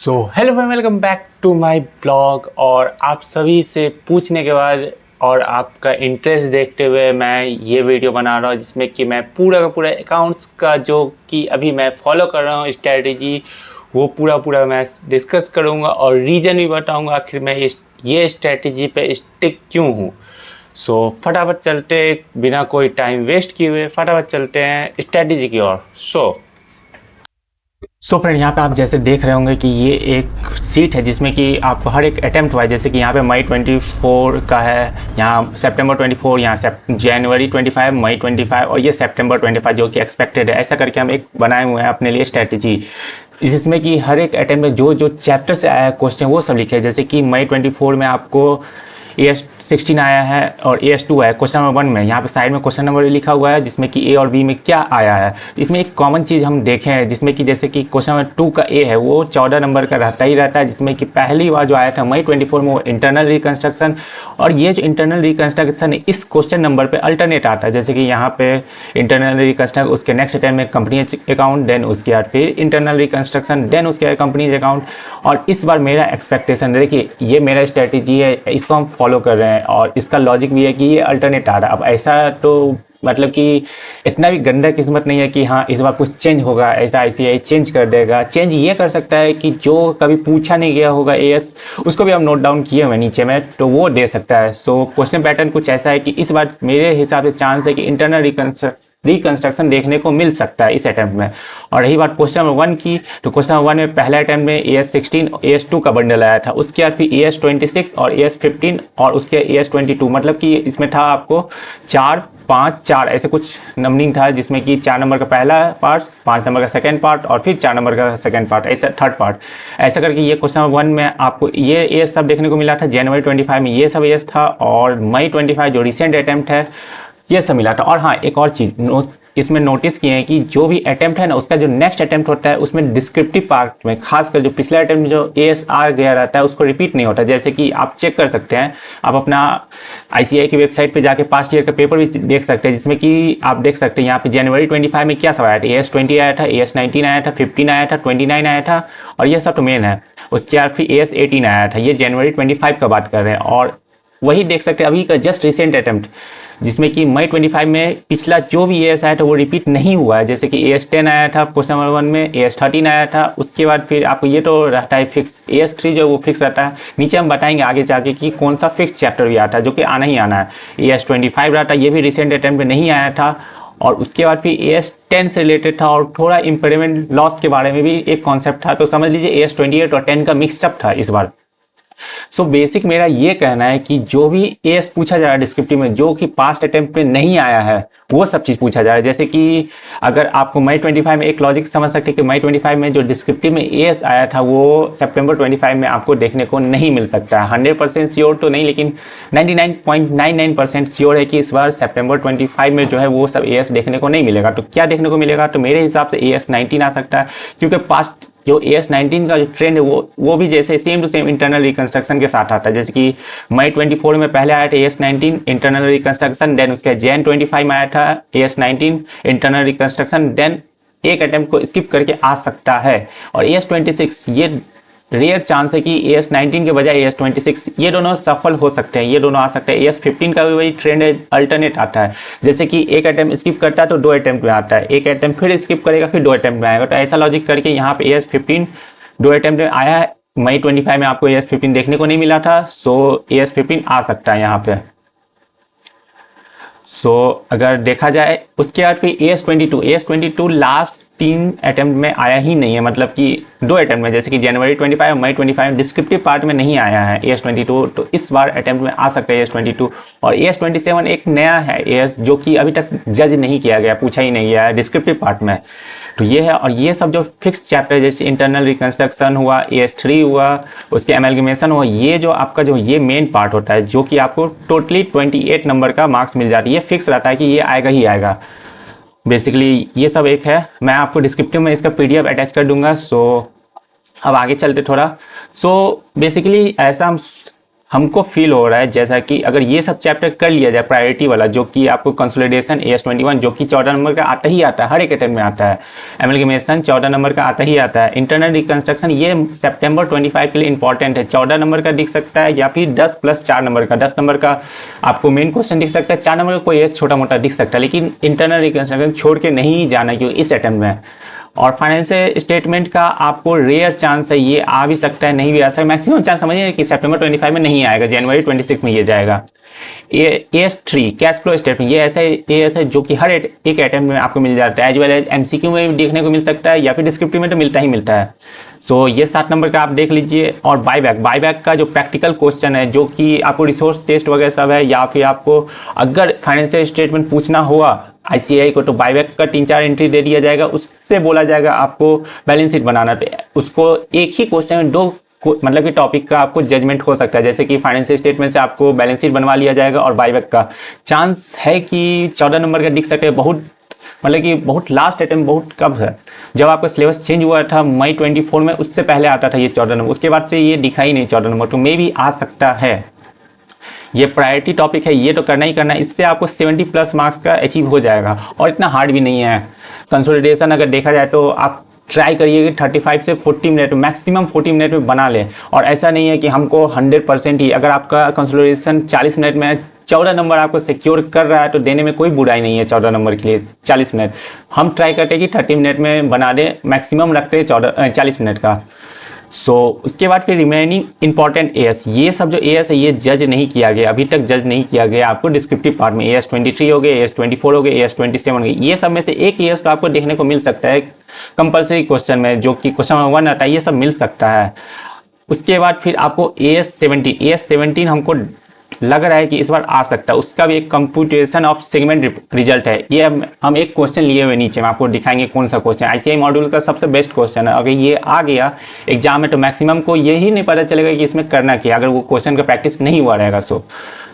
So hello friend, welcome back to my blog. और आप सभी से पूछने के बाद और आपका इंटरेस्ट देखते हुए मैं ये वीडियो बना रहा हूँ जिसमें कि मैं पूरा का पूरा अकाउंट्स का जो कि अभी मैं फॉलो कर रहा हूँ स्ट्रेटजी, वो पूरा मैं डिस्कस करूँगा और रीज़न भी बताऊँगा आखिर मैं ये स्ट्रेटजी पे स्टिक क्यों हूँ। सो फटाफट चलते, बिना कोई टाइम वेस्ट किए हुए फटाफट चलते हैं स्ट्रेटजी की ओर। सो फ्रेंड, यहाँ पे आप जैसे देख रहे होंगे कि ये एक सीट है जिसमें कि आपको हर एक अटैम्प्ट वाइज, जैसे कि यहाँ पे मई 24 का है, यहाँ सितंबर 24, यहाँ जनवरी 25, मई 25 और ये सितंबर 25 जो कि एक्सपेक्टेड है। ऐसा करके हम एक बनाए हुए हैं अपने लिए स्ट्रेटजी, जिसमें कि हर एक अटैम्प्ट में जो जो चैप्टर से आया है क्वेश्चन वो सब लिखे हैं। जैसे कि मई 24 में आपको AS16 आया है और AS2 है क्वेश्चन नंबर 1 में। यहाँ पे साइड में क्वेश्चन नंबर लिखा हुआ है जिसमें कि A और B में क्या आया है। इसमें एक कॉमन चीज़ हम देखें हैं जिसमें कि जैसे कि क्वेश्चन नंबर 2 का A है वो 14 नंबर का रहता ही रहता है, जिसमें कि पहली बार जो आया था मई 24 में वो इंटरनल रिकन्स्ट्रक्शन। और ये जो इंटरनल रिकन्स्ट्रक्शन इस क्वेश्चन नंबर पर अल्टरनेट आता है, जैसे कि यहाँ पे इंटरनल रिकन्स्ट्रक्शन, उसके नेक्स्ट टाइम में कंपनी अकाउंट, देन उसके बाद फिर इंटरनल रिकन्स्ट्रक्शन, देन उसके कंपनीज अकाउंट। और इस बार मेरा एक्सपेक्टेशन, देखिए ये मेरा स्ट्रेटेजी है, इसको हम फॉलो कर रहे हैं और इसका लॉजिक भी है कि ये अल्टरनेट आ रहा है। अब ऐसा तो मतलब कि इतना भी गंदा किस्मत नहीं है कि हाँ इस बार कुछ चेंज होगा, ऐसा ICAI चेंज कर देगा। चेंज ये कर सकता है कि जो कभी पूछा नहीं गया होगा AS, उसको भी हम नोट डाउन किए हुए नीचे में, तो वो दे सकता है। सो क्वेश्चन पैटर्न कुछ ऐसा है कि इस बार मेरे हिसाब से चांस है कि इंटरनल रिकंस्ट्रक्शन देखने को मिल सकता है इस अटेम्प्ट में। और रही बात क्वेश्चन नंबर 1 की, तो क्वेश्चन नंबर 1 में पहले अटेम्प्ट में AS16 AS2 का बंडल आया था, उसके बाद फिर AS26 और AS15 और उसके AS22, मतलब कि इसमें था आपको 4, 5, 4 ऐसे कुछ नंबरिंग था, जिसमें कि 4 नंबर का पहला पार्ट, 5 नंबर का सेकंड पार्ट और फिर 4 नंबर का सेकंड पार्ट, ऐसा थर्ड पार्ट। ऐसा करके ये क्वेश्चन नंबर 1 में आपको ये AS सब देखने को मिला था। जनवरी 25 में ये सब AS था और मई 25 जो रिसेंट अटेम्प्ट है ये सब मिला था। और हाँ, एक और चीज़ इसमें नोटिस किए हैं कि जो भी अटेम्प्ट है ना, उसका जो नेक्स्ट अटेम्प्ट होता है उसमें डिस्क्रिप्टिव पार्ट में, खासकर जो पिछला अटेम्प्ट जो AS आ गया रहता है उसको रिपीट नहीं होता। जैसे कि आप चेक कर सकते हैं, आप अपना ICAI की वेबसाइट पे जाके पास्ट ईयर का पेपर भी देख सकते हैं, जिसमें कि आप देख सकते हैं यहाँ पे जनवरी 25 में क्या सब आया था। AS20 आया था, AS19 आया था, 15 आया था, 29 आया था और ये सब तो मेन है। उसके बाद फिर AS18 आया था, ये जनवरी 25 का बात कर रहे हैं। और वही देख सकते हैं अभी का जस्ट रिसेंट अटेम्प्ट, जिसमें कि मई 25 में पिछला जो भी AS आया था वो रिपीट नहीं हुआ है। जैसे कि AS10 आया था क्वेश्चन नंबर 1 में, AS13 आया था, उसके बाद फिर आपको ये तो रहता है फिक्स, AS3 जो वो फिक्स रहता है। नीचे हम बताएंगे आगे जाके कि कौन सा फिक्स चैप्टर भी आता है जो कि आना ही आना है। AS25 रहता है, ये भी रिसेंट अटेम्प्ट में नहीं आया था। और उसके बाद फिर AS10 से रिलेटेड था और थोड़ा इम्पेरिमेंट लॉस के बारे में भी एक कॉन्सेप्ट था, तो समझ लीजिए AS28 और 10 का मिक्सअप था इस बार। सो बेसिक मेरा ये कहना है कि जो भी AS पूछा जा रहा है डिस्क्रिप्टिव में, जो कि पास्ट अटेम्प्ट में नहीं आया है वो सब चीज पूछा जा रहा है। जैसे कि अगर आपको मई 25 में एक लॉजिक समझ सकते हैं कि मई 25 में जो डिस्क्रिप्टिव में AS आया था वो सितंबर 25 में आपको देखने को नहीं मिल सकता है। 100% श्योर तो नहीं, लेकिन 99.99% श्योर है कि इस बार सितंबर 25 में जो है वो सब AS देखने को नहीं मिलेगा। तो क्या देखने को मिलेगा, तो मेरे हिसाब से AS19 आ सकता है, क्योंकि पास्ट जो AS19 का जो ट्रेंड है वो भी जैसे same to same internal reconstruction के साथ आता है। जैसे कि मई 24 में पहले आया था AS19 इंटरनल रिकंस्ट्रक्शन, देन उसके जैन 25 में आया था AS19 इंटरनल रिकंस्ट्रक्शन, देन एक अटेम्प्ट को स्किप करके आ सकता है। और AS26 ये रेयर चांस है कि AS19 के बजाय AS26 ये दोनों सफल हो सकते हैं, ये दोनों आ सकते हैं। AS15 का भी वही ट्रेंड है, अल्टरनेट आता है, जैसे कि एक अटेम्प्ट स्किप करता है तो 2 अटेम्प्ट में आता है, एक अटेम्प्ट फिर स्किप करेगा फिर 2 अटेम्प्ट में आएगा। तो ऐसा लॉजिक करके यहाँ पे AS15 2 अटेम्प्ट में आया है। मई 25 में आपको AS15 देखने को नहीं मिला था, सो AS15 आ सकता है यहाँ पे। सो अगर देखा जाए उसके बाद फिर AS22 लास्ट 3 अटेम्प्ट में आया ही नहीं है, मतलब कि 2 अटेम्प्ट में, जैसे कि जनवरी 25 और मई 25 डिस्क्रिप्टिव पार्ट में नहीं आया है AS22, तो इस बार अटेम्प्ट में आ सकता है AS22। और AS27 एक नया है AS जो कि अभी तक जज नहीं किया गया, पूछा ही नहीं गया है डिस्क्रिप्टिव पार्ट में, तो ये है। और ये सब जो फिक्स चैप्टर जैसे इंटरनल रिकंस्ट्रक्शन हुआ, AS3 हुआ, उसके एमलगमेशन हुआ, ये जो आपका जो ये मेन पार्ट होता है जो कि आपको टोटली 28 नंबर का मार्क्स मिल जाती है, ये फिक्स रहता है कि ये आएगा ही आएगा। बेसिकली ये सब एक है, मैं आपको डिस्क्रिप्टिव में इसका PDF अटैच कर दूंगा। सो अब आगे चलते थोड़ा। सो बेसिकली ऐसा हमको फील हो रहा है जैसा कि अगर ये सब चैप्टर कर लिया जाए प्रायोरिटी वाला, जो कि आपको कंसोलिडेशन AS21 जो कि 14 नंबर का आता ही आता है, हर एक अटेम्प्ट में आता है, एमलगमेशन 14 नंबर का आता ही आता है, इंटरनल रिकंस्ट्रक्शन ये सितंबर 25 के लिए इंपॉर्टेंट है, 14 नंबर का दिख सकता है या फिर 10 + 4 नंबर का, 10 नंबर का आपको मेन क्वेश्चन दिख सकता है, 4 नंबर का कोई छोटा मोटा दिख सकता है, लेकिन इंटरनल रिकंस्ट्रक्शन छोड़ के नहीं जाना क्यों इस अटेम्प्ट में। और फाइनेंशियल स्टेटमेंट का आपको रेयर चांस है, ये आ भी सकता है नहीं भी आ सकता, मैक्सिमम चांस समझिए कि सितंबर 25 में नहीं आएगा, जनवरी 26 में ये जाएगा। AS3 कैश फ्लो स्टेटमेंट, ये ऐसा जो कि हर एक अटेम्प्ट में आपको मिल जाता है, एज वेल एज MCQ में भी देखने को मिल सकता है या फिर डिस्क्रिप्टिव में तो मिलता ही मिलता है। सो ये 7 नंबर का आप देख लीजिए। और बायबैक का जो प्रैक्टिकल क्वेश्चन है, जो कि आपको रिसोर्स टेस्ट वगैरह सब है, या फिर आपको अगर फाइनेंशियल स्टेटमेंट पूछना हुआ ICAI को तो बायबैक का 3-4 एंट्री दे दिया जाएगा, उससे बोला जाएगा आपको बैलेंस शीट बनाना, तो उसको एक ही क्वेश्चन में 2 मतलब कि टॉपिक का आपको जजमेंट हो सकता है, जैसे कि फाइनेंशियल स्टेटमेंट से आपको बैलेंस शीट बनवा लिया जाएगा, और बायबैक का चांस है कि 14 नंबर का दिख सकते हैं। बहुत मतलब कि बहुत लास्ट अटेम्प्ट बहुत कब है, जब आपका सिलेबस चेंज हुआ था मई 24 में, उससे पहले आता था ये 14 नंबर, उसके बाद से ये दिखा ही नहीं 14 नंबर, तो मे भी आ सकता है। ये प्रायोरिटी टॉपिक है, ये तो करना ही करना है, इससे आपको 70+ मार्क्स का अचीव हो जाएगा, और इतना हार्ड भी नहीं है। कंसोलिडेशन अगर देखा जाए तो आप ट्राई करिए कि 35 से 40 मिनट, मैक्सिमम 40 मिनट में बना लें, और ऐसा नहीं है कि हमको 100% ही, अगर आपका कंसोलिडेशन 40 मिनट में 14 नंबर आपको सिक्योर कर रहा है तो देने में कोई बुराई नहीं है। 14 नंबर के लिए 40 मिनट हम ट्राई करते हैं कि 30 मिनट में बना दें, मैक्सिमम रखते हैं 40 मिनट का। उसके बाद फिर रिमेनिंग इंपॉर्टेंट AS, ये सब जो AS है ये जज नहीं किया गया, अभी तक जज नहीं किया गया आपको डिस्क्रिप्टिव पार्ट में। AS23 हो गए, AS24 हो गए, AS27 हो गए, ये सब में से एक AS तो आपको देखने को मिल सकता है कंपलसरी क्वेश्चन में, जो कि क्वेश्चन नंबर 1 आता है, ये सब मिल सकता है। उसके बाद फिर आपको AS17 हमको लग रहा है कि इस बार आ सकता है, उसका भी एक कंप्यूटेशन ऑफ सेगमेंट रिजल्ट है। ये हम एक क्वेश्चन लिए हुए नीचे में आपको दिखाएंगे कौन सा क्वेश्चन, ICAI मॉड्यूल का सबसे बेस्ट क्वेश्चन है। अगर ये आ गया एग्जाम में तो मैक्सिमम को यही नहीं पता चलेगा कि इसमें करना क्या, अगर वो क्वेश्चन का प्रैक्टिस नहीं हुआ रहेगा।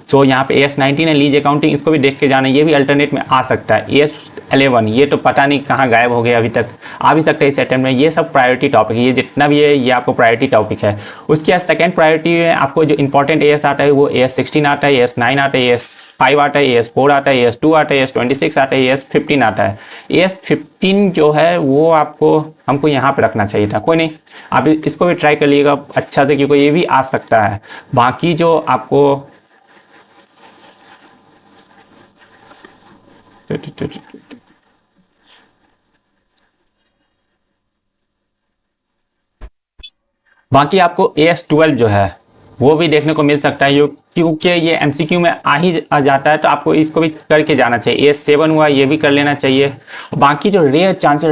सो यहाँ पे AS19 है लीज अकाउंटिंग, इसको भी देख के जाना, ये भी अल्टरनेट में आ सकता है। AS11 ये तो पता नहीं कहाँ गायब हो गया, अभी तक आ भी सकता है इस अटेम्प्ट में। ये सब प्रायोरिटी टॉपिक है, ये जितना भी है ये आपको प्रायोरिटी टॉपिक है। उसके बाद सेकंड प्रायोरिटी में आपको जो इंपॉर्टेंट AS आता है वो AS16 आता है, AS9 आता है, AS5 आता है, AS4 आता है, AS2 आता है, AS26 आता है, AS15 आता है। AS15 जो है वो हमको यहाँ पे रखना चाहिए था, कोई नहीं, आप इसको भी ट्राई कर लीजिएगा अच्छा से, क्योंकि ये भी आ सकता है। बाकी जो आपको बाकी आपको AS12 जो है वो भी देखने को मिल सकता है, क्योंकि ये MCQ में आ जाता है, तो आपको इसको भी करके जाना चाहिए। AS7 हुआ, ये भी कर लेना चाहिए। बाकी जो रेयर चांस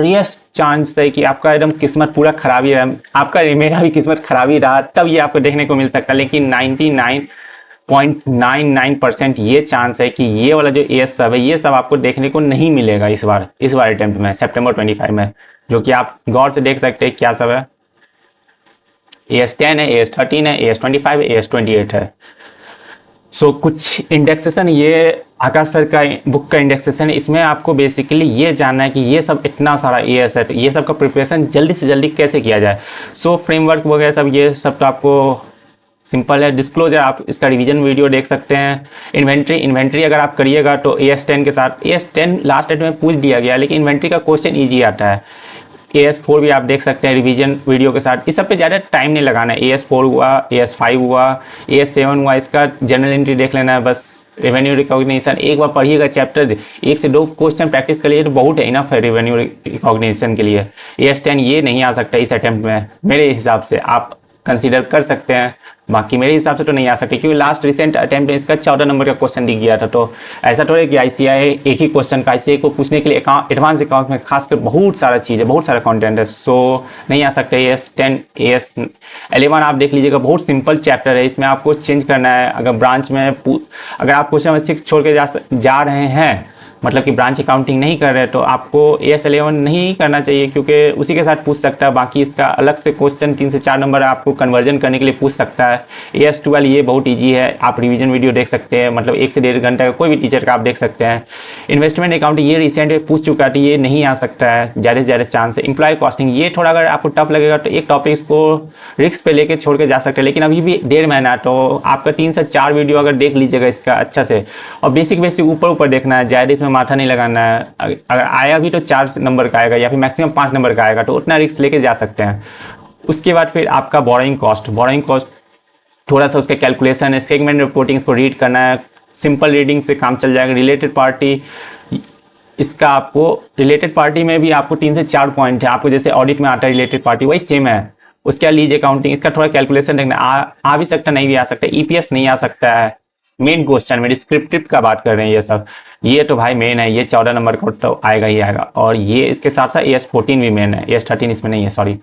है कि आपका एकदम किस्मत पूरा खराब ही रहा, आपका मेरा भी किस्मत खराब ही रहा, तब ये आपको देखने को मिल सकता है, लेकिन 99.99% ये चांस है कि ये वाला जो AS सब है ये सब आपको देखने को नहीं मिलेगा इस बार अटेम्प्ट में, सितंबर 25 में, जो कि आप गौर से देख सकते हैं क्या सब है। AS10 है, AS13 है, AS25 है, AS28 है। कुछ इंडेक्सेशन, ये आकाश सर का बुक का इंडेक्सेशन है, इसमें आपको बेसिकली ये जानना है कि ये सब इतना सारा AS है, तो ये सब का प्रिपरेशन जल्दी से जल्दी कैसे किया जाए। फ्रेमवर्क वगैरह सब ये सब तो आपको सिंपल है। डिस्क्लोजर आप इसका रिवीजन वीडियो देख सकते हैं। इन्वेंट्री अगर आप करिएगा तो AS10 के साथ, AS10 लास्ट डेट में पूछ दिया गया, लेकिन इन्वेंट्री का क्वेश्चन ईजी आता है। AS4 भी आप देख सकते हैं रिवीजन वीडियो के साथ, इस सब पे ज़्यादा टाइम नहीं लगाना है। AS4 हुआ, AS5 हुआ, AS7 हुआ, इसका जनरल एंट्री देख लेना है बस। रेवेन्यू रिकॉग्निशन एक बार पढ़िएगा चैप्टर, 1 से 2 क्वेश्चन प्रैक्टिस कर लिए तो बहुत है, इनफ है रेवेन्यू रिकॉग्निशन के लिए। AS10 ये नहीं आ सकता इस अटेम्प्ट में, मेरे हिसाब से आप कंसीडर कर सकते हैं, बाकी मेरे हिसाब से तो नहीं आ सकती, क्योंकि लास्ट रिसेंट अटेम्प्ट में इसका 14 नंबर का क्वेश्चन दिख गया था। तो ऐसा तो है कि ICAI एक ही क्वेश्चन का ICAI को पूछने के लिए एडवांस अकाउंट में खासकर बहुत सारा चीज़ है, बहुत सारा कंटेंट है, नहीं आ सकते। AS10 AS11 आप देख लीजिएगा, बहुत सिंपल चैप्टर है, इसमें आपको चेंज करना है। अगर ब्रांच में अगर आप क्वेश्चन नंबर 6 छोड़ के जा रहे हैं मतलब कि ब्रांच अकाउंटिंग नहीं कर रहे तो आपको AS11 नहीं करना चाहिए, क्योंकि उसी के साथ पूछ सकता है। बाकी इसका अलग से क्वेश्चन 3 से 4 नंबर आपको कन्वर्जन करने के लिए पूछ सकता है। AS12 ये बहुत ईजी है, आप रिवीजन वीडियो देख सकते हैं, मतलब 1 से 1.5 घंटा का कोई भी टीचर का आप देख सकते हैं। इन्वेस्टमेंट अकाउंटिंग ये रिसेंट में पूछ चुका था, ये नहीं आ सकता है, ज़्यादा से ज़्यादा चांस है। एम्प्लॉय कॉस्टिंग ये थोड़ा अगर आपको टफ लगेगा तो एक टॉपिक इसको रिस्क पे लेके छोड़ के जा सकते हैं, लेकिन अभी भी 1.5 महीना, तो आपका 3 से 4 वीडियो अगर देख लीजिएगा इसका अच्छा से, और बेसिक ऊपर देखना है, ज़्यादा इसमें माथा नहीं लगाना है। अगर आया भी तो 4 नंबर का आएगा या फिर मैक्सिमम 5 नंबर का आएगा, तो उतना रिस्क लेके जा सकते हैं। उसके बाद फिर आपका बोरोइंग कॉस्ट थोड़ा सा उसका कैलकुलेशन है, सेगमेंट रिपोर्टिंग को रीड करना है, सिंपल रीडिंग से काम चल जाएगा। रिलेटेड पार्टी, इसका आपको रिलेटेड पार्टी में भी आपको 3 से 4 पॉइंट है, आपको जैसे ऑडिट में आता है रिलेटेड पार्टी वही सेम है। उसके बाद लीज अकाउंटिंग, इसका थोड़ा कैलकुलेशन देखना, आ भी सकता नहीं भी आ सकता। EPS नहीं आ सकता है मेन क्वेश्चन में, डिस्क्रिप्टिव का बात कर रहे हैं ये सब, ये तो भाई मेन है, ये 14 नंबर का तो आएगा ही आएगा। और ये इसके साथ साथ AS14 भी मेन है, AS13 इसमें नहीं है, सॉरी।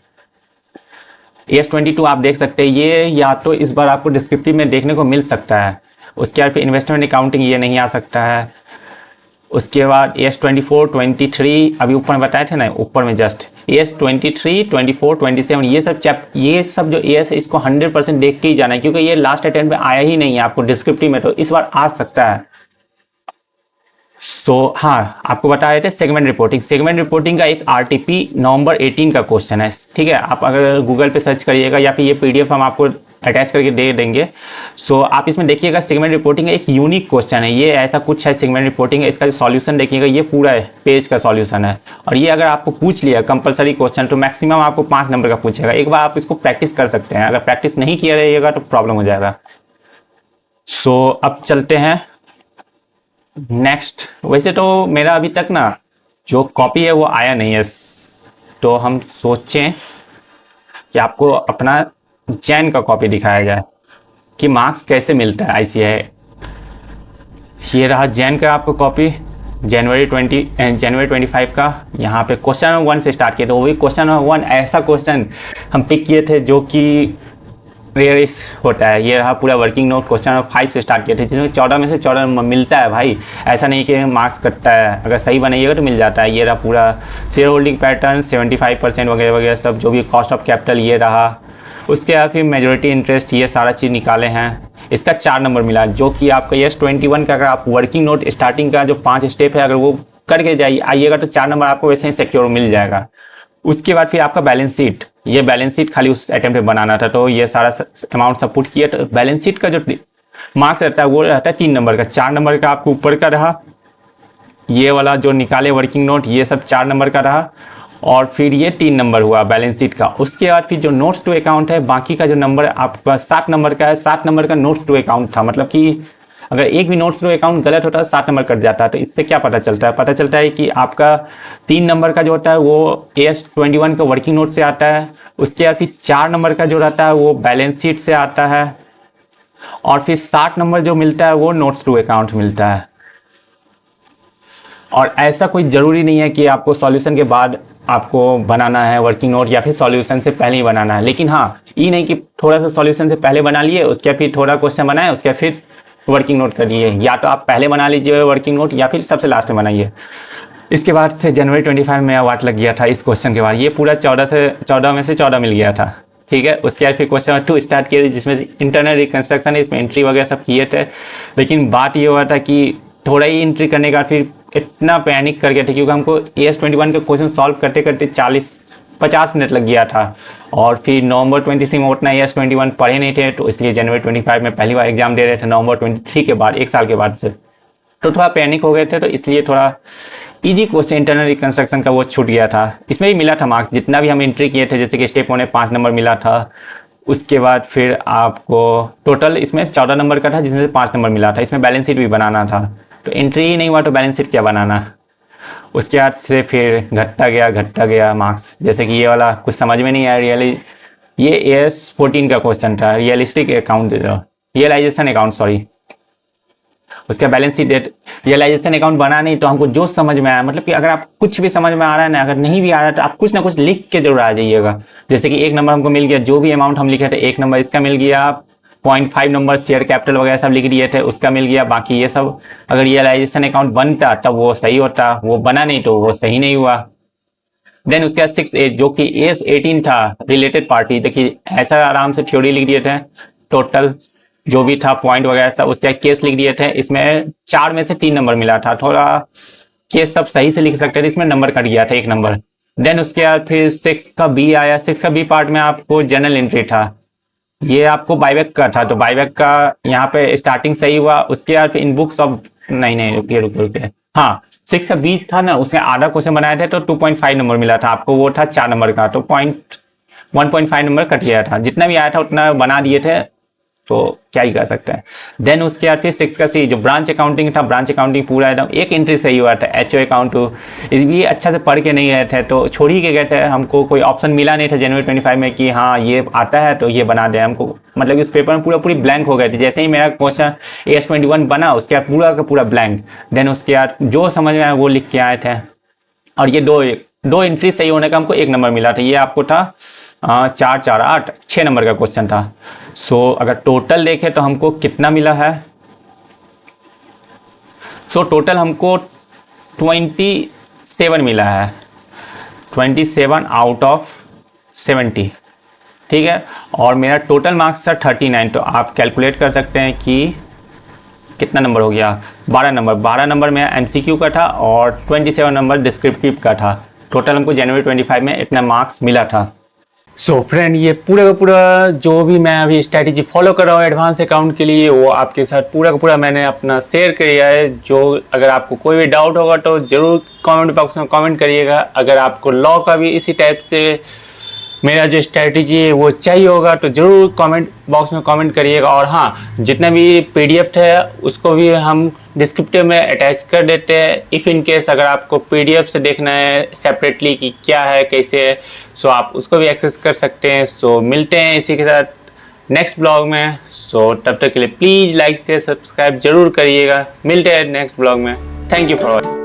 AS22 आप देख सकते हैं, ये या तो इस बार आपको डिस्क्रिप्टिव में देखने को मिल सकता है। उसके बाद फिर इन्वेस्टमेंट अकाउंटिंग ये नहीं आ सकता है। उसके बाद AS24, 23 अभी ऊपर में बताए थे ना, ऊपर में जस्ट AS23, 24, 27 ये सब जो AS है इसको 100% देख के ही जाना है, क्योंकि ये लास्ट अटेम्प्ट में आया ही नहीं है आपको डिस्क्रिप्टिव में, तो इस बार आ सकता है। हाँ, आपको बता रहे थे सेगमेंट रिपोर्टिंग का एक RTP नवंबर 18 का क्वेश्चन है, ठीक है। आप अगर गूगल पे सर्च करिएगा या फिर ये PDF हम आपको अटैच करके दे देंगे। आप इसमें देखिएगा, सेगमेंट रिपोर्टिंग एक यूनिक क्वेश्चन है, ये ऐसा कुछ है सेगमेंट रिपोर्टिंग, इसका जो सॉल्यूशन देखिएगा ये पूरा पेज का सॉल्यूशन है। और ये अगर आपको पूछ लिया कंपलसरी क्वेश्चन तो मैक्सिमम आपको 5 नंबर का पूछेगा। एक बार आप इसको प्रैक्टिस कर सकते हैं, अगर प्रैक्टिस नहीं किया रहेगा तो प्रॉब्लम हो जाएगा। अब चलते हैं नेक्स्ट। वैसे तो मेरा अभी तक ना जो कॉपी है वो आया नहीं है, तो हम सोचें कि आपको अपना जैन का कॉपी दिखाया जाए कि मार्क्स कैसे मिलता है ICAI। ये रहा जैन का आपको कॉपी, जनवरी 25 का। यहाँ पे क्वेश्चन नंबर 1 से स्टार्ट किए, तो वही क्वेश्चन नंबर 1 ऐसा क्वेश्चन हम पिक किए थे जो कि रेयर होता है। ये रहा पूरा वर्किंग नोट, क्वेश्चन नंबर 5 से स्टार्ट किए थे, जिसमें 14 में से 14 मिलता है भाई, ऐसा नहीं कि मार्क्स कटता है, अगर सही बनाइएगा तो मिल जाता है। ये रहा पूरा शेयर होल्डिंग पैटर्न 75% वगैरह वगैरह सब, जो भी कॉस्ट ऑफ कैपिटल ये रहा। उसके बाद फिर मेजोरिटी इंटरेस्ट, ये सारा चीज़ निकाले हैं। इसका 4 नंबर मिला, जो कि आपका AS21 का अगर आप वर्किंग नोट स्टार्टिंग का जो 5 स्टेप है अगर वो करके आइएगा तो 4 नंबर आपको वैसे ही सिक्योर मिल जाएगा। उसके बाद फिर आपका बैलेंस शीट, ये बैलेंस शीट खाली उस अटेम्प्ट में बनाना था, तो ये सारा अमाउंट सब पुट किया। तो बैलेंस शीट का जो मार्क्स रहता है वो रहता है 3 नंबर का। 4 नंबर का आपको ऊपर का रहा, ये वाला जो निकाले वर्किंग नोट ये सब 4 नंबर का रहा, और फिर ये 3 नंबर हुआ बैलेंस शीट का। उसके बाद फिर जो नोट्स टू अकाउंट है, बाकी का जो नंबर आपका 7 नंबर का है, 7 नंबर का नोट्स टू अकाउंट था। मतलब कि अगर एक भी नोट्स टू अकाउंट गलत होता है 7 नंबर कट जाता है। तो इससे क्या पता चलता है? पता चलता है कि आपका 3 नंबर का जो होता है वो AS21 का वर्किंग नोट से आता है। उसके बाद फिर 4 नंबर का जो रहता है वो बैलेंस शीट से आता है, और फिर 60 नंबर जो मिलता है वो नोट्स टू अकाउंट मिलता है। और ऐसा कोई ज़रूरी नहीं है कि आपको सॉल्यूशन के बाद आपको बनाना है वर्किंग नोट, या फिर सॉल्यूशन से पहले ही बनाना है। लेकिन हाँ, ये नहीं कि थोड़ा सा सॉल्यूशन से पहले बना लिए, उसके बाद फिर थोड़ा क्वेश्चन बनाए, उसके बाद फिर वर्किंग नोट करिए। या तो आप पहले बना लीजिए वर्किंग नोट, या फिर सबसे लास्ट में बनाइए। इसके बाद से जनवरी 25 में अवार्ड लग गया था इस क्वेश्चन के बाद। ये पूरा 14 में से 14 मिल गया था, ठीक है। उसके बाद फिर क्वेश्चन नंबर 2 स्टार्ट किए, जिसमें इंटरनल रिकंस्ट्रक्शन है, इसमें एंट्री वगैरह सब किए थे। लेकिन बात ये हुआ था कि थोड़ा ही एंट्री करने का फिर इतना पैनिक कर गए थे, क्योंकि हमको AS21 के क्वेश्चन सॉल्व करते करते 50 मिनट लग गया था। और फिर नवंबर 23 में उतना AS21 पढ़े नहीं थे, तो इसलिए जनवरी 25 में पहली बार एग्जाम दे रहे थे, नवंबर 23 के बाद, 1 साल के बाद से। तो थोड़ा पैनिक हो गए थे, तो इसलिए थोड़ा इजी क्वेश्चन इंटरनल रिकंस्ट्रक्शन का वो छूट गया था। इसमें भी मिला था मार्क्स, जितना भी हम एंट्री किए थे, जैसे कि स्टेप 1 में 5 नंबर मिला था। उसके बाद फिर आपको टोटल इसमें 14 नंबर का था, जिसमें से 5 नंबर मिला था। इसमें बैलेंस शीट भी बनाना था, तो एंट्री ही नहीं हुआ तो बैलेंस शीट क्या बनाना। उसके बाद से फिर घटता गया मार्क्स, जैसे कि ये वाला कुछ समझ में नहीं आया। ये AS14 का क्वेश्चन था, रियलाइजेशन अकाउंट, सॉरी। उसका balance sheet date, realization account बना नहीं, तो हमको जो समझ में आया, मतलब कि अगर आप कुछ भी समझ में आ रहा है ना, अगर नहीं भी आ रहा है तो आप कुछ ना कुछ लिख के जरूर आ जाइएगा। जैसे कि 1 नंबर हमको मिल गया, जो भी अमाउंट हम लिखे थे 1 नंबर इसका मिल गया, 0.5 नंबर शेयर कैपिटल वगैरह सब लिख दिए थे, उसका मिल गया। बाकी ये सब अगर रियलाइजेशन अकाउंट बनता तब वो सही होता, वो बना नहीं तो वो सही नहीं हुआ। देन उसके बाद 6A जो कि AS18 था, रिलेटेड पार्टी। देखिए ऐसा आराम से थ्योरी लिख दिए थे, टोटल जो भी था पॉइंट वगैरह सब, उसके केस लिख दिए थे। इसमें 4 में से 3 नंबर मिला था, थोड़ा केस सब सही से लिख सकते थे, इसमें नंबर कट गया था 1 नंबर। देन उसके बाद फिर 6 का B आया। 6 का B पार्ट में आपको जनरल एंट्री था, ये आपको बाईबैक का था, तो बाईबैक का यहाँ पे स्टार्टिंग सही हुआ। उसके बाद इन बुक्स सब नहीं रुकिए हाँ 6 का B था ना, उसने आधा क्वेश्चन बनाए थे तो 2.5 नंबर मिला था आपको, वो था 4 नंबर का, तो 1.5 नंबर कट गया था। जितना भी आया था उतना बना दिए थे, तो क्या ही कर सकते हैं। देन उसके बाद फिर 6 का C जो ब्रांच अकाउंटिंग था, ब्रांच अकाउंटिंग पूरा एकदम एक एंट्री सही हुआ था, HO अकाउंट। इस भी अच्छा से पढ़ के नहीं गए थे तो छोड़ ही के गए थे, हमको कोई ऑप्शन मिला नहीं था जनवरी 25 में कि हाँ ये आता है तो ये बना दे हमको। मतलब इस पेपर में पूरी ब्लैंक हो गए थे। जैसे ही मेरा क्वेश्चन AS21 बना उसके बाद पूरा का पूरा ब्लैंक। देन उसके बाद जो समझ में आया वो लिख के आए थे। और ये दो एंट्री सही होने का हमको 1 नंबर मिला था। ये आपको था 4 4 8 6 नंबर का क्वेश्चन था। सो अगर टोटल देखें तो हमको कितना मिला है, सो टोटल हमको 27 मिला है, 27 आउट ऑफ 70, ठीक है। और मेरा टोटल मार्क्स था 39, तो आप कैलकुलेट कर सकते हैं कि कितना नंबर हो गया, 12 नंबर मेरा MCQ का था और 27 नंबर डिस्क्रिप्टिव का था। टोटल हमको जनवरी 25 में इतना मार्क्स मिला था। सो फ्रेंड, ये पूरा का पूरा जो भी मैं अभी स्ट्रैटेजी फॉलो कर रहा हूँ एडवांस अकाउंट के लिए, वो आपके साथ पूरा का पूरा मैंने अपना शेयर किया है। जो अगर आपको कोई भी डाउट होगा तो ज़रूर कमेंट बॉक्स में कमेंट करिएगा। अगर आपको लॉ का भी इसी टाइप से मेरा जो स्ट्रैटेजी है वो चाहिए होगा तो ज़रूर कमेंट बॉक्स में कमेंट करिएगा। और हाँ, जितना भी PDF है उसको भी हम डिस्क्रिप्टिव में अटैच कर देते हैं। इफ़ इन केस अगर आपको PDF से देखना है सेपरेटली कि क्या है कैसे है, सो आप उसको भी एक्सेस कर सकते हैं। सो मिलते हैं इसी के साथ नेक्स्ट ब्लॉग में। सो तब तक के लिए प्लीज़ लाइक शेयर सब्सक्राइब जरूर करिएगा। मिलते हैं नेक्स्ट ब्लॉग में। Thank you for watching.